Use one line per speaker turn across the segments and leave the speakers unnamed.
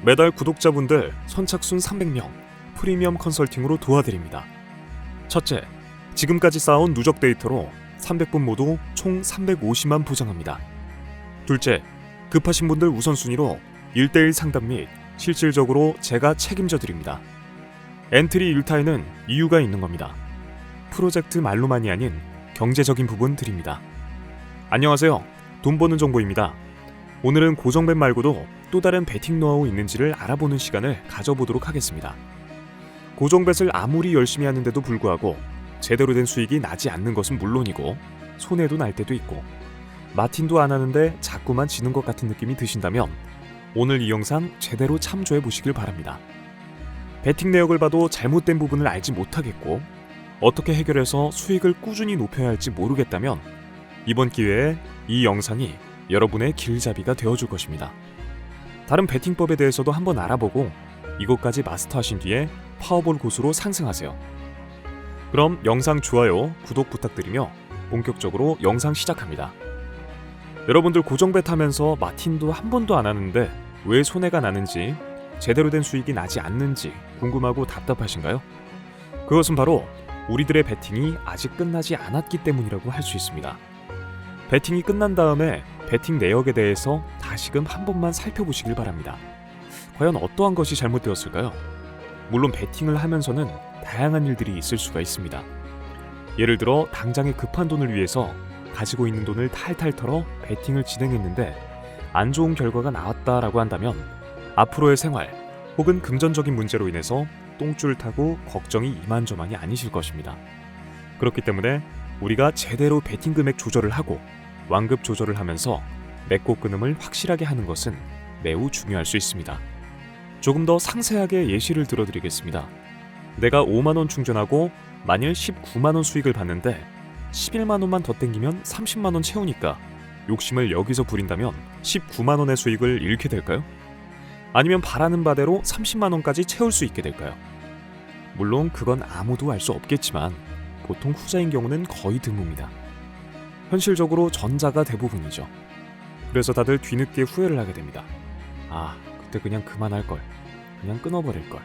매달 구독자분들 선착순 300명 프리미엄 컨설팅으로 도와드립니다. 첫째, 지금까지 쌓아온 누적 데이터로 300분 모두 총 350만 보장합니다. 둘째, 급하신 분들 우선순위로 1:1 상담 및 실질적으로 제가 책임져 드립니다. 엔트리 1타에는 이유가 있는 겁니다. 프로젝트 말로만이 아닌 경제적인 부분 드립니다. 안녕하세요. 돈 버는 정보입니다. 오늘은 고정bet 말고도 또 다른 베팅 노하우 있는지를 알아보는 시간을 가져보도록 하겠습니다. 고정bet을 아무리 열심히 하는데도 불구하고 제대로 된 수익이 나지 않는 것은 물론이고 손해도 날 때도 있고 마틴도 안 하는데 자꾸만 지는 것 같은 느낌이 드신다면 오늘 이 영상 제대로 참조해 보시길 바랍니다. 베팅 내역을 봐도 잘못된 부분을 알지 못하겠고 어떻게 해결해서 수익을 꾸준히 높여야 할지 모르겠다면 이번 기회에 이 영상이 여러분의 길잡이가 되어줄 것입니다. 다른 베팅법에 대해서도 한번 알아보고 이것까지 마스터하신 뒤에 파워볼 고수로 상승하세요. 그럼 영상 좋아요, 구독 부탁드리며 본격적으로 영상 시작합니다. 여러분들 고정bet 하면서 마틴도 한 번도 안 하는데 왜 손해가 나는지, 제대로 된 수익이 나지 않는지 궁금하고 답답하신가요? 그것은 바로 우리들의 베팅이 아직 끝나지 않았기 때문이라고 할 수 있습니다. 베팅이 끝난 다음에 베팅 내역에 대해서 다시금 한 번만 살펴보시길 바랍니다. 과연 어떠한 것이 잘못되었을까요? 물론 베팅을 하면서는 다양한 일들이 있을 수가 있습니다. 예를 들어 당장의 급한 돈을 위해서 가지고 있는 돈을 탈탈 털어 베팅을 진행했는데 안 좋은 결과가 나왔다라고 한다면 앞으로의 생활 혹은 금전적인 문제로 인해서 똥줄 타고 걱정이 이만저만이 아니실 것입니다. 그렇기 때문에 우리가 제대로 베팅 금액 조절을 하고 완급 조절을 하면서 맺고 끊음을 확실하게 하는 것은 매우 중요할 수 있습니다. 조금 더 상세하게 예시를 들어드리겠습니다. 내가 5만원 충전하고 만일 19만원 수익을 봤는데 11만원만 더 땡기면 30만원 채우니까 욕심을 여기서 부린다면 19만원의 수익을 잃게 될까요? 아니면 바라는 바대로 30만원까지 채울 수 있게 될까요? 물론 그건 아무도 알 수 없겠지만 보통 후자인 경우는 거의 드뭅니다. 현실적으로 전자가 대부분이죠. 그래서 다들 뒤늦게 후회를 하게 됩니다. 그때 그냥 그만할걸, 그냥 끊어버릴걸,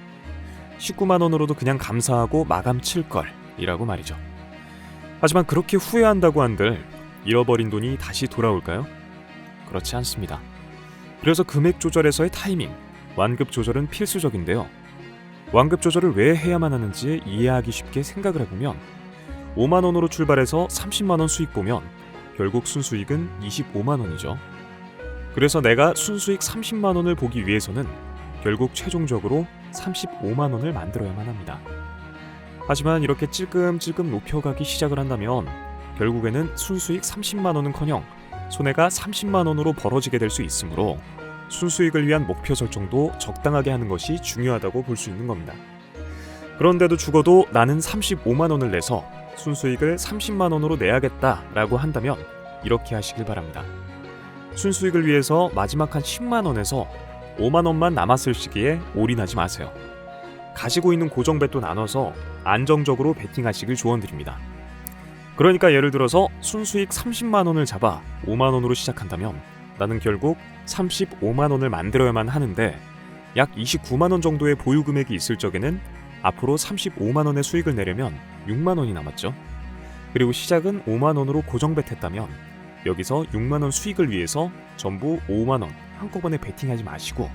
19만원으로도 그냥 감사하고 마감 칠걸 이라고 말이죠. 하지만 그렇게 후회한다고 한들 잃어버린 돈이 다시 돌아올까요? 그렇지 않습니다. 그래서 금액 조절에서의 타이밍, 완급 조절은 필수적인데요. 완급 조절을 왜 해야만 하는지 이해하기 쉽게 생각을 해보면 5만원으로 출발해서 30만원 수익 보면 결국 순수익은 25만원이죠. 그래서 내가 순수익 30만원을 보기 위해서는 결국 최종적으로 35만원을 만들어야만 합니다. 하지만 이렇게 찔끔찔끔 높여가기 시작을 한다면 결국에는 순수익 30만원은커녕 손해가 30만원으로 벌어지게 될 수 있으므로 순수익을 위한 목표 설정도 적당하게 하는 것이 중요하다고 볼 수 있는 겁니다. 그런데도 죽어도 나는 35만원을 내서 순수익을 30만원으로 내야겠다라고 한다면 이렇게 하시길 바랍니다. 순수익을 위해서 마지막 한 10만원에서 5만원만 남았을 시기에 올인하지 마세요. 가지고 있는 고정bet도 나눠서 안정적으로 베팅하시길 조언드립니다. 그러니까 예를 들어서 순수익 30만원을 잡아 5만원으로 시작한다면 나는 결국 35만원을 만들어야만 하는데 약 29만원 정도의 보유 금액이 있을 적에는 앞으로 35만원의 수익을 내려면 6만원이 남았죠. 그리고 시작은 5만원으로 고정bet 했다면 여기서 6만원 수익을 위해서 전부 5만원 한꺼번에 베팅하지 마시고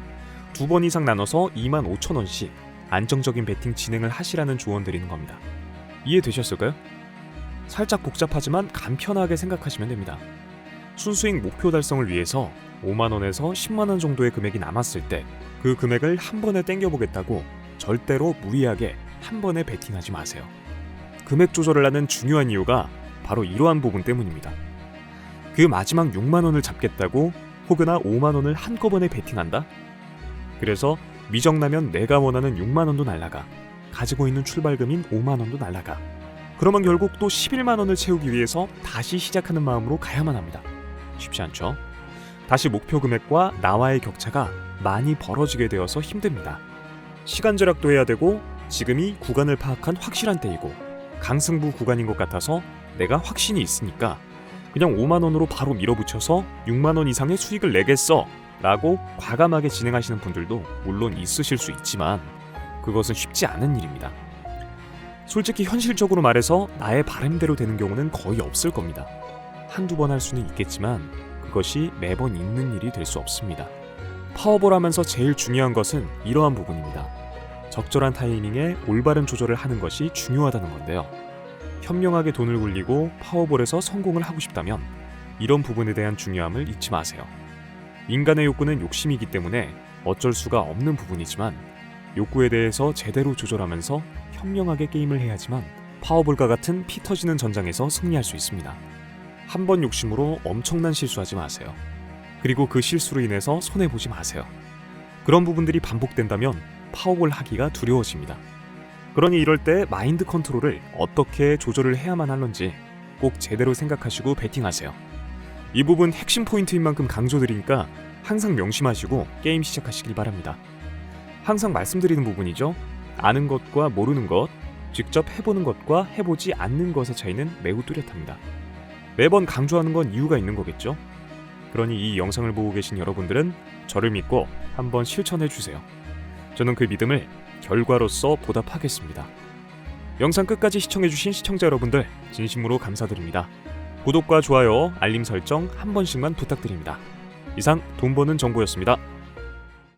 2번 이상 나눠서 25,000원씩 안정적인 베팅 진행을 하시라는 조언 드리는 겁니다. 이해되셨을까요? 살짝 복잡하지만 간편하게 생각하시면 됩니다. 순수익 목표 달성을 위해서 5만원에서 10만원 정도의 금액이 남았을 때 그 금액을 한 번에 땡겨보겠다고 절대로 무리하게 한 번에 베팅하지 마세요. 금액 조절을 하는 중요한 이유가 바로 이러한 부분 때문입니다. 그 마지막 6만원을 잡겠다고 혹여나 5만원을 한꺼번에 베팅한다? 그래서 미정나면 내가 원하는 6만원도 날라가, 가지고 있는 출발금인 5만원도 날라가. 그러면 결국 또 11만원을 채우기 위해서 다시 시작하는 마음으로 가야만 합니다. 쉽지 않죠? 다시 목표 금액과 나와의 격차가 많이 벌어지게 되어서 힘듭니다. 시간 절약도 해야 되고 지금이 구간을 파악한 확실한 때이고 강승부 구간인 것 같아서 내가 확신이 있으니까 그냥 5만원으로 바로 밀어붙여서 6만원 이상의 수익을 내겠어 라고 과감하게 진행하시는 분들도 물론 있으실 수 있지만 그것은 쉽지 않은 일입니다. 솔직히 현실적으로 말해서 나의 바람대로 되는 경우는 거의 없을 겁니다. 한두 번 할 수는 있겠지만 그것이 매번 있는 일이 될 수 없습니다. 파워볼 하면서 제일 중요한 것은 이러한 부분입니다. 적절한 타이밍에 올바른 조절을 하는 것이 중요하다는 건데요. 현명하게 돈을 굴리고 파워볼에서 성공을 하고 싶다면 이런 부분에 대한 중요함을 잊지 마세요. 인간의 욕구는 욕심이기 때문에 어쩔 수가 없는 부분이지만 욕구에 대해서 제대로 조절하면서 현명하게 게임을 해야지만 파워볼과 같은 피 터지는 전장에서 승리할 수 있습니다. 한 번 욕심으로 엄청난 실수하지 마세요. 그리고 그 실수로 인해서 손해보지 마세요. 그런 부분들이 반복된다면 파워볼 하기가 두려워집니다. 그러니 이럴 때 마인드 컨트롤을 어떻게 조절을 해야만 하는지 꼭 제대로 생각하시고 배팅하세요. 이 부분 핵심 포인트인 만큼 강조드리니까 항상 명심하시고 게임 시작하시길 바랍니다. 항상 말씀드리는 부분이죠. 아는 것과 모르는 것, 직접 해보는 것과 해보지 않는 것의 차이는 매우 뚜렷합니다. 매번 강조하는 건 이유가 있는 거겠죠? 그러니 이 영상을 보고 계신 여러분들은 저를 믿고 한번 실천해주세요. 저는 그 믿음을 결과로서 보답하겠습니다. 영상 끝까지 시청해주신 시청자 여러분들 진심으로 감사드립니다. 구독과 좋아요, 알림 설정 한 번씩만 부탁드립니다. 이상 돈 버는 정보였습니다.